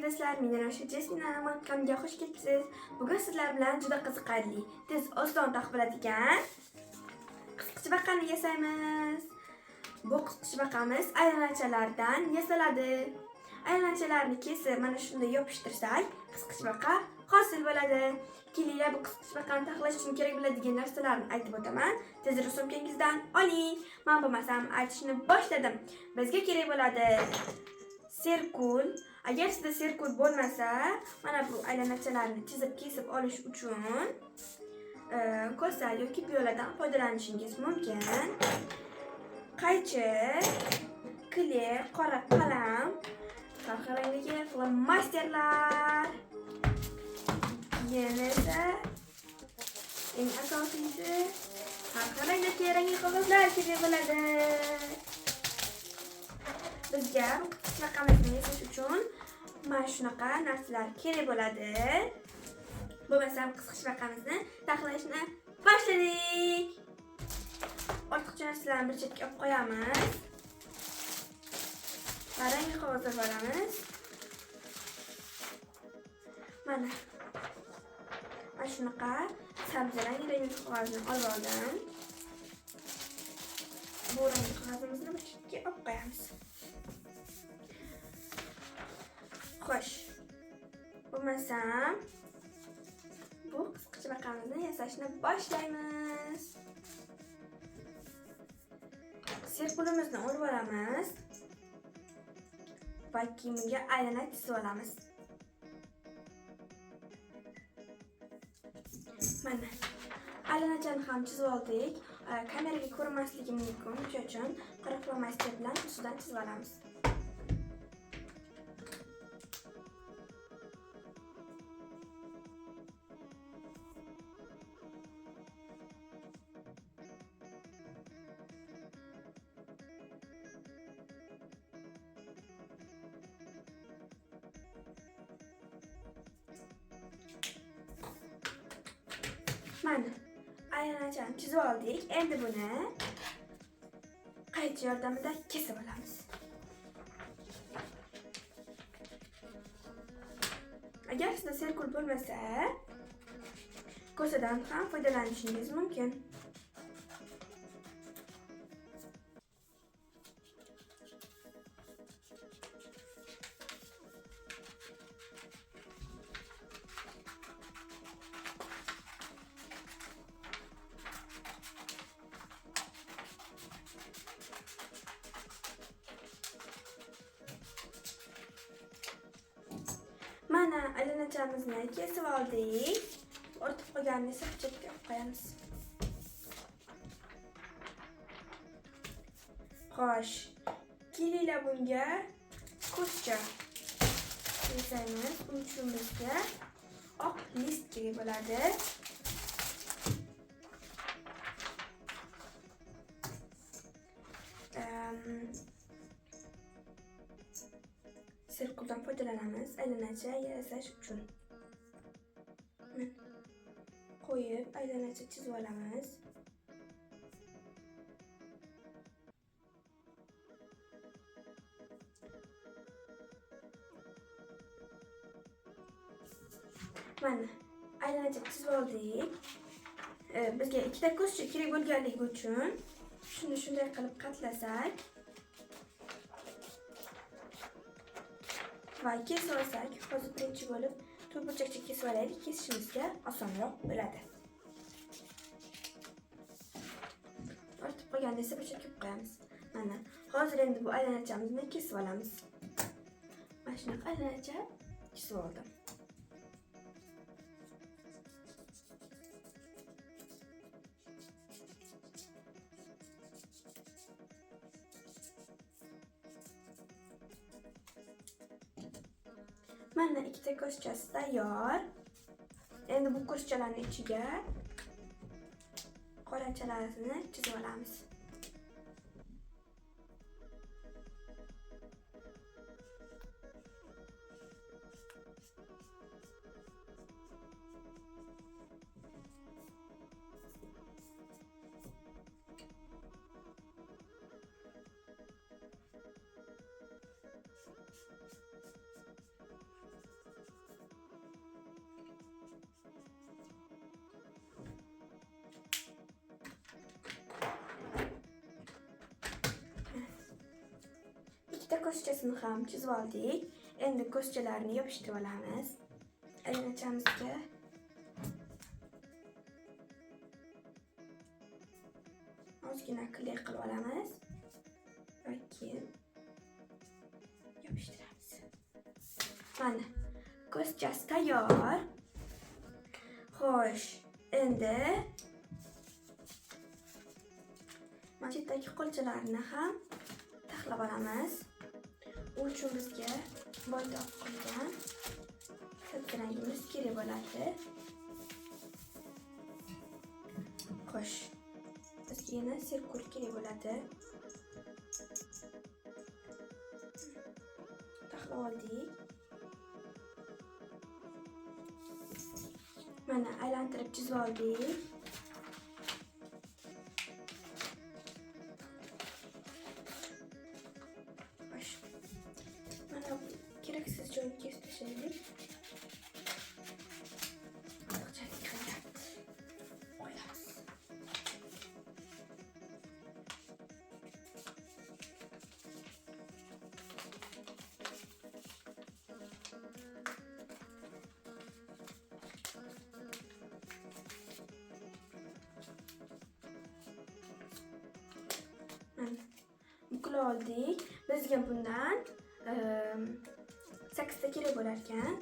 do'stlar, men Rashid Jasmina kanaliga xush kelibsiz. Bugun sizlar bilan juda qiziqarli, tez oson taqib bo'ladigan qisqichbaqani yasaymiz. Bu qisqichbaqamiz aylanachalardan yasaladi. Aylanachalarni kesib mana shunday yopishtirsak, qisqichbaqa hosil bo'ladi. Kelinglar, bu qisqichbaqani taxlash uchun kerak bo'ladigan narsalarni aytib o'taman. Tezroq sumkangizdan oling. Men bo'lmasam aytishni boshladim. Bizga kerak bo'ladi serkul. Agar sizda serkul bo'lmasa, mana bu aylanachalarni chizib kesib olish uchun kosa yoki piyoladan foydalanishingiz mumkin. Qaychi, kley, qora qalam, har xil rangdagi flomasterlar. Yana esa eng asosiysi har xil rangdagi yangi qog'ozlar kerak bo'ladi. Bizga qisqichbaqamizni yasash uchun mana shunaqa narsalar kerak bo'ladi. Bo'lmasam qisqichbaqamizni taxlashni boshladik. Ortiqcha narsalarni bir chetga olib qo'yamiz. Rangi qog'ozlar olamiz. Mana shunaqa sabzi rangi qog'ozni olib oldim. Bu rangi qog'ozimizni bir chetga olib qo'yamiz. Xo'sh, bo'lmasam bu qisqichbaqamizni yasashni boshlaymiz. Serkulimizni olib olamiz va kiyimiga aylana chizib olamiz. Mana aylanachani ham chizib oldik. Kameraga ko'rinmasligi mumkin, shuning uchun qora flomaster bilan ustidan chizib olamiz. Mana aylanachani chizib oldik. Endi buni qaychi yordamida kesib olamiz. Agar sizda serkul bo'lmasa, kosadan ham foydalanishingiz mumkin. Mana aylanachamizni kesib oldik. Ortib qolganini esa chetga olib qo'yamiz. Xo'sh, kelinglar bunga ko'zcha yasaymiz. Buning uchun bizga oq list kerak bo'ladi. Serkuldan foydalanamiz aylanacha yasash uchun. Qo'yib aylanacha chizib olamiz. Mana aylanacha chizib oldik. Bizga ikkita ko'zcha kerak bo'lganligi uchun shuni shunday qilib qatlasak va kesib olsak, hozir birinchi bo'lib to'rtburchakcha kesib olaylik, kesishimizga osonroq bo'ladi. Ortib qolganini esa bir chetga qo'yamiz. Mana hozir endi bu aylanachamizni kesib olamiz. Mana shunaqa aylanacha kesib oldim. Mana ikkita ko'zchasi tayyor. Endi bu ko'zchalarning ichiga qorachalarni chizib olamiz. ko'zchasini ham chizib oldik. Endi ko'zchalarni yopishtirib olamiz. Aylanachamizga ozgina kley qilib olamiz. Va keyin yopishtiramiz. Mana ko'zchasi tayyor. Xo'sh, endi mana chetdagi qo'lchalarni ham taxlab olamiz. U uchun bizga boydoq qilgan rangimiz kerak bo'ladi. Xo'sh, bizga yana sirkur kerak bo'ladi. Taxlab oldik. Mana aylantirib chizib oldik. Xo'sh. Mana keraksiz joyni kesib tashlaylik. Buklab oldik. Bizga bundan 8 ta kerak bo'lar ekan.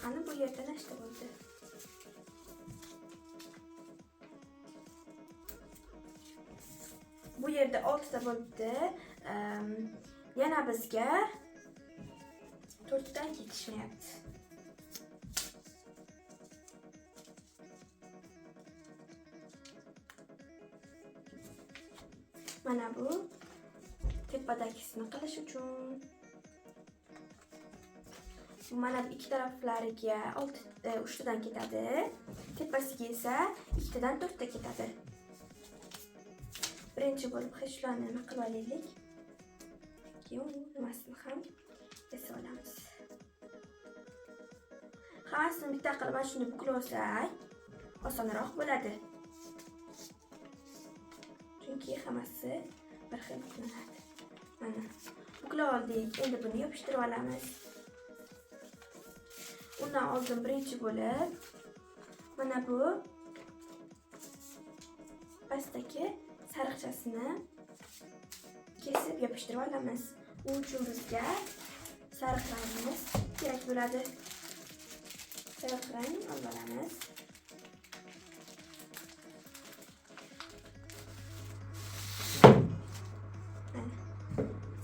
Qani bu yerda nechta bo'ldi? Bu yerda 6 ta bo'libdi. Yana bizga 4 ta yetishmayapti. Mana bu tepadagisini qilish uchun. Mana bu ikki taraflariga 3 tadan ketadi. Tepasiga esa 2 tadan 4 ta ketadi. Birinchi bo'lib hechlarni nima qilib olaylik. Nimasini ham yasab olamiz. Hammasini bitta qilib mana shuni buklab olsak osonroq bo'ladi. Chunki hammasi bir xil buklanadi. Mana buklab oldik. Endi buni yopishtirib olamiz. Undan oldin birinchi bo'lib mana bu pastdagi sariqchasini kesib yopishtirib olamiz. U uchun bizga sariq rangimiz kerak bo'ladi. Sariq rang olamiz. Mana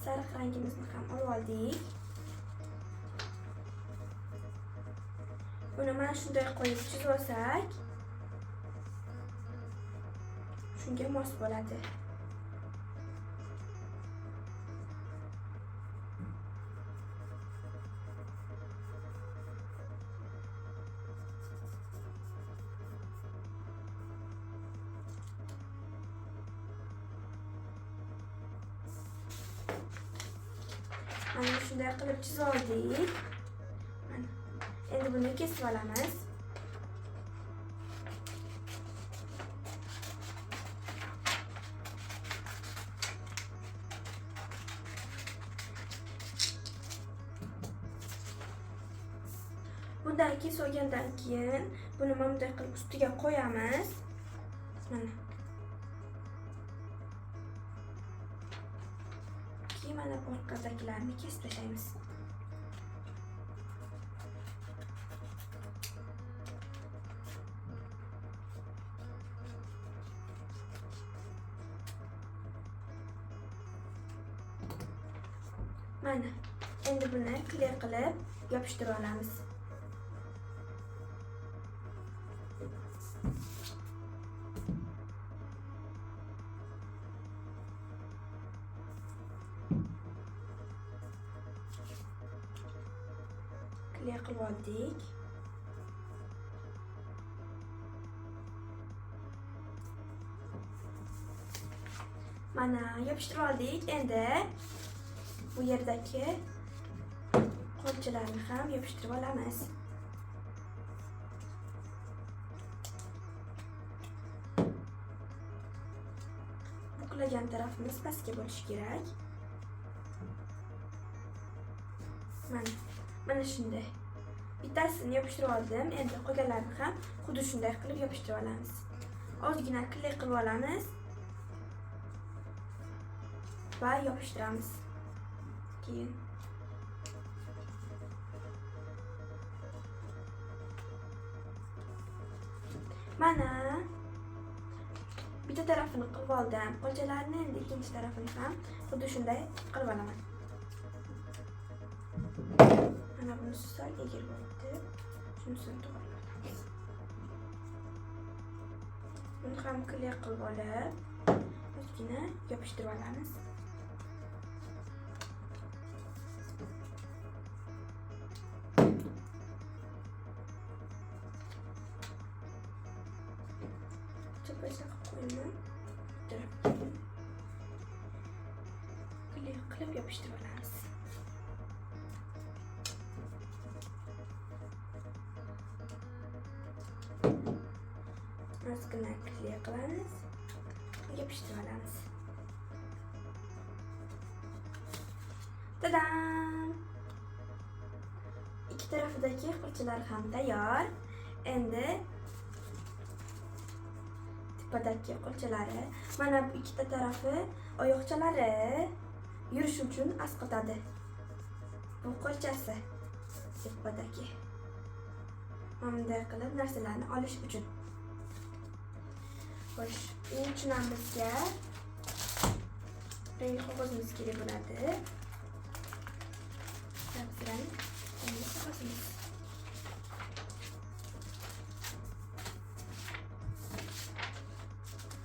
sariq rangimizni ham olib oldik. Buni mana shunday qo'yib chizib olsak, shunga mos bo'ladi. Mana shunday qilib chizib oldik. Mana endi buni kesib olamiz. Bunday kesib olgandan keyin buni mana bunday qilib ustiga qo'yamiz. Mana. Keyin mana bu orqadagilarni kesib tashlaymiz. Mana endi buni kley qilib yopishtirib olamiz. Kley qilib oldik. Mana yopishtirib oldik. Endi bu yerdagi qo'lchalarini ham yopishtirib olamiz. Buklagan tarafimiz pastga bo'lishi kerak. Mana shunday. Bittasini yopishtirib oldim. Endi qolganlarini ham xuddi shunday qilib yopishtirib olamiz. Ozgina kley qilib olamiz va yopishtiramiz. Keyin mana bitta tarafini qilib oldim. Qolganlarini endi ikkinchi tarafini ham xuddi shunday qilib olaman. Mana bunisi sal egil bo'libdi. Shunisini to'g'rilamiz. Buni ham kley qilib olib, ozgina yopishtirib olamiz. Chapasa qo'yaman. Kley qilib yopishtirib olamiz. Ozgina kley qilamiz, yopishtirib olamiz. Tadam! Ikki tarafidagi qilchalar ham tayyor. Endi tepadagi qilchalari, mana bu ikkita tarafi oyoqchalari yurish uchun asqatadi. Bu qilchasi tepadagi. Bunday qilib narsalarni olish uchun. Xo'sh, buning uchun ham bizga rang qog'ozimiz kerak bo'ladi. Rang qog'ozimiz.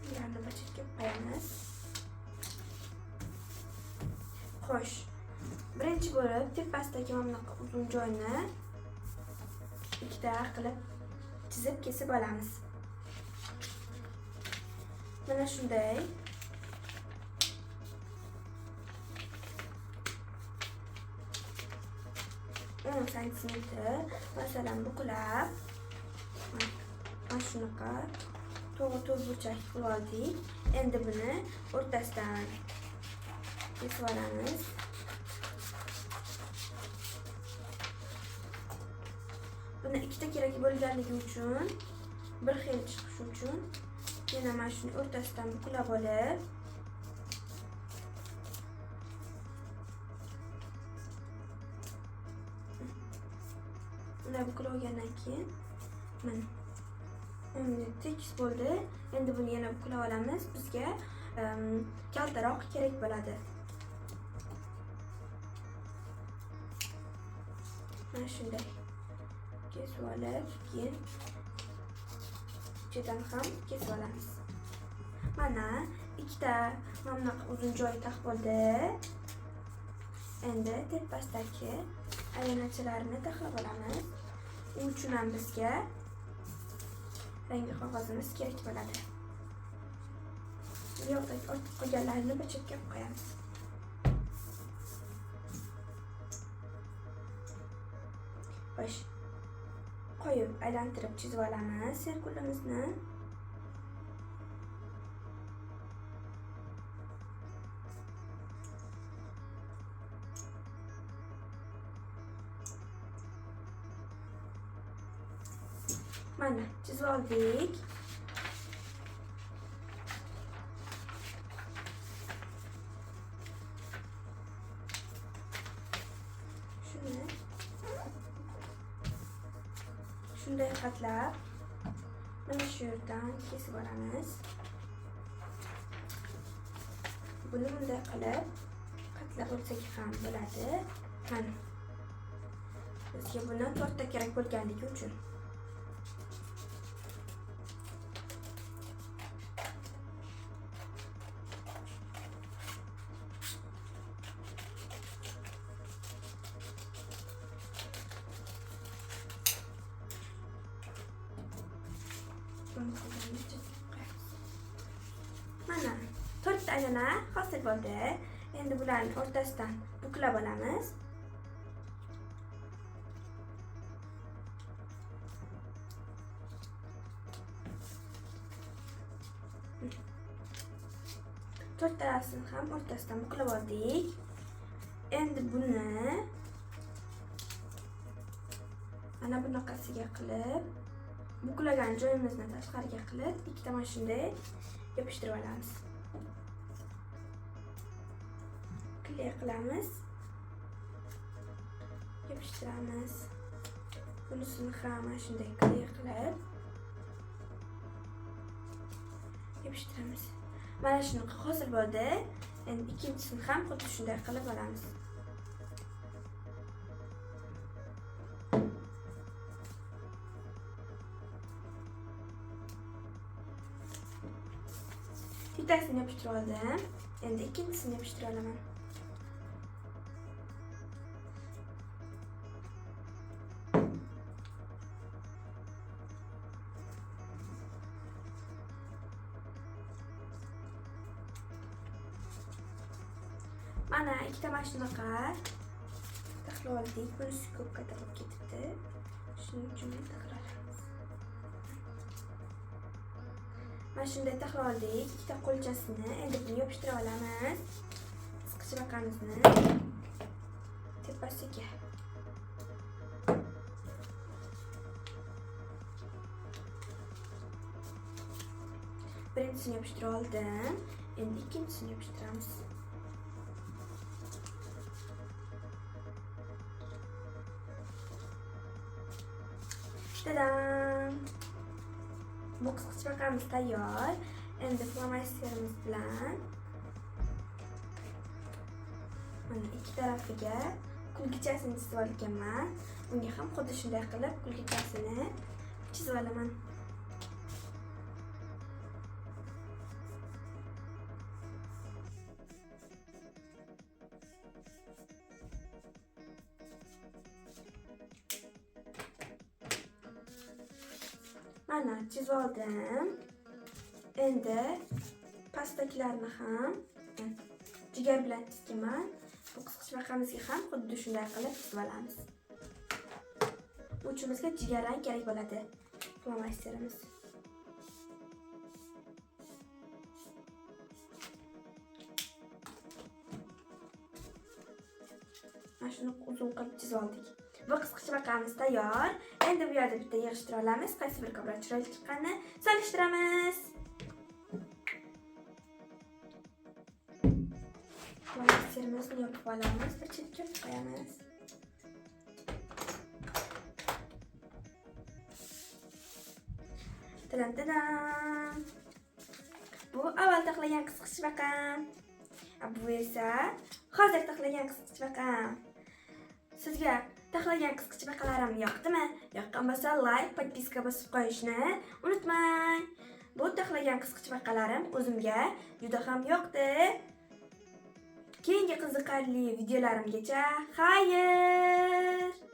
Bularni bir chetga qo'yamiz. Xo'sh, birinchi bo'lib tepasidagi mana bunaqa uzun joyni ikkita qilib chizib kesib olamiz. Mana shunday. 10 santimetr masalan buklab mana shunaqa to'g'ri burchak qilib oldik. Endi buni o'rtasidan kesib olamiz. Buni ikkita kerak bo'lganligi uchun, bir xil chiqishi uchun yana mana shuni o'rtasidan buklab olib, bunday buklab olgandan keyin mana endi tekis bo'ldi. Endi buni yana buklab olamiz. Bizga kaltaroq kerak bo'ladi. Mana shunday kesib olib, keyin ichidan ham kesib olamiz. Mana ikkita mana uzun joy taqib bo'ldi. Endi tepasidagi aylanachalarni taxlab olamiz. U uchun ham bizga rangi qog'ozimiz kerak bo'ladi. Bu yoqdagi ortiq qolganlarini bir chetga qo'yamiz. Xo'sh, qo'yib aylantirib chizib olamiz sirkulimizni. Mana chizib oldik. Shunday qatlab mana shu yerdan kesib olamiz. Buni bunday qilib qatlab olsak ham bo'ladi. Mana bizga buni 4 ta kerak bo'lganligi uchun mana 4 ta aylana hosil bo'ldi. Endi bularni o'rtasidan buklab olamiz. To'rt tarafini ham o'rtasidan buklab oldik. Endi buni mana bunaqasiga qilib, buklagan joyimizni tashqariga qilib, ikkita mana shunday yopishtirib olamiz. Kley qilamiz. Yopishtiramiz. Bunisini ham mana shunday kley qilib yopishtiramiz. Mana shuni hosil bo'ldi. Endi ikkinchisini ham xuddi shunday qilib olamiz. Bittasini yopishtirib oldim. Endi ikkinchisini yopishtirib olaman. Mana ikkita mashinaga taxlab oldik. Bunisi ko'p ko'tarilib ketibdi. Shuning uchun taxlaymiz. Mana shunday taxlab oldik. Ikkita qo'lchasini endi buni yopishtirib olamiz. Qisqichbaqamizni tepasiga. Birinchisini yopishtirib oldim. Endi ikkinchisini yopishtiramiz. Tadam! Bu qisqichbaqamiz tayyor. Endi flomasterimiz bilan mana ikki tarafiga kulgichasini chizib olganman. Bunga ham xuddi shunday qilib kulgichasini chizib olaman. Mana chizib oldim. Endi pastdagilarni ham jigar bilan chizganman. Bu qisqichbaqamizga ham xuddi shunday qilib chizib olamiz. Uchimizga jigar rang kerak bo'ladi. Flomasterimiz. Mana shuni uzun qilib chizib oldik. Bu qisqichbaqamiz tayyor. Endi bu yerda bitta yig'ishtira olamiz. Qaysi bir ko'proq chiroyli chiqqanini solishtiramiz. Flomasterimizni yopib olamiz, bir chetga qo'yamiz. Tadam! Bu avval taxlagan qisqichbaqam. Bu esa hozir taxlagan qisqichbaqam. Sizga taxlagan qisqichbaqalarim yoqdimi? Yoqqan bo'lsa like, podpiska bosib qo'yishni unutmang. Bu taxlagan qisqichbaqalarim o'zimga juda ham yoqdi. Keyingi qiziqarli videolarimgacha xayr!